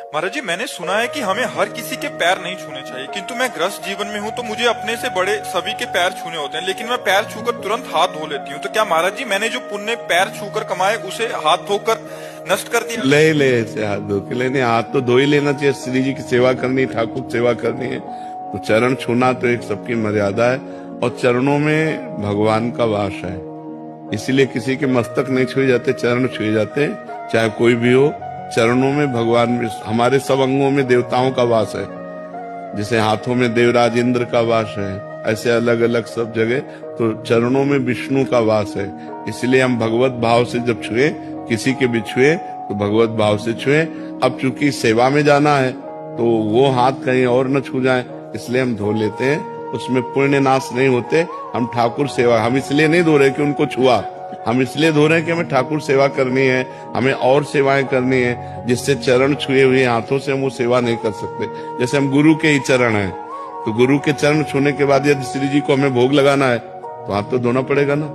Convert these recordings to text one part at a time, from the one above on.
महाराज जी, मैंने सुना है कि हमें हर किसी के पैर नहीं छूने चाहिए, किंतु मैं गृहस्थ जीवन में हूँ तो मुझे अपने से बड़े सभी के पैर छूने होते हैं, लेकिन मैं पैर छूकर तुरंत हाथ धो लेती हूँ। तो क्या महाराज जी, मैंने जो पुण्य पैर छूकर कमाए उसे हाथ धोकर नष्ट कर दिया? ले ऐसे हाथ धो के लेने, हाथ तो धो ही लेना चाहिए। श्री जी की सेवा करनी, ठाकुर सेवा करनी है तो चरण छूना तो एक सबकी मर्यादा है, और चरणों में भगवान का वास है, इसीलिए किसी के मस्तक नहीं छुए जाते, चरण छुए जाते, चाहे कोई भी हो। चरणों में भगवान में, हमारे सब अंगों में देवताओं का वास है, जैसे हाथों में देवराज इंद्र का वास है, ऐसे अलग अलग सब जगह तो चरणों में विष्णु का वास है। इसलिए हम भगवत भाव से जब छुए, किसी के भी छुए तो भगवत भाव से छुए। अब चूंकि सेवा में जाना है तो वो हाथ कहीं और न छू जाए, इसलिए हम धो लेते हैं। उसमें पुण्य नाश नहीं होते। हम ठाकुर सेवा, हम इसलिए नहीं धो रहे कि उनको छुआ, हम इसलिए धो रहे हैं कि हमें ठाकुर सेवा करनी है, हमें और सेवाएं करनी है, जिससे चरण छुए हुए हाथों से हम वो सेवा नहीं कर सकते। जैसे हम गुरु के ही चरण हैं, तो गुरु के चरण छूने के बाद यदि श्री जी को हमें भोग लगाना है तो हाथ तो धोना पड़ेगा ना,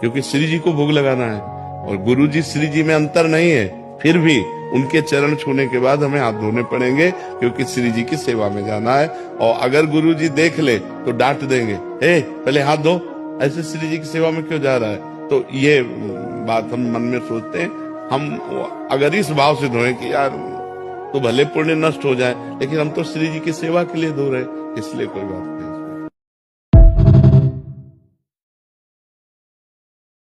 क्योंकि श्री जी को भोग लगाना है। और गुरु जी श्री जी में अंतर नहीं है, फिर भी उनके चरण छूने के बाद हमें हाथ धोने पड़ेंगे, क्योंकि श्री जी की सेवा में जाना है। और अगर गुरु जी देख ले तो डांट देंगे, पहले हाथ धो, ऐसे श्री जी की सेवा में क्यों जा रहा है। तो ये बात हम मन में सोचते हैं। हम अगर इस भाव से धोएं कि यार तो भले पुण्य नष्ट हो जाए, लेकिन हम तो श्री जी की सेवा के लिए धो रहे, इसलिए कोई बात नहीं।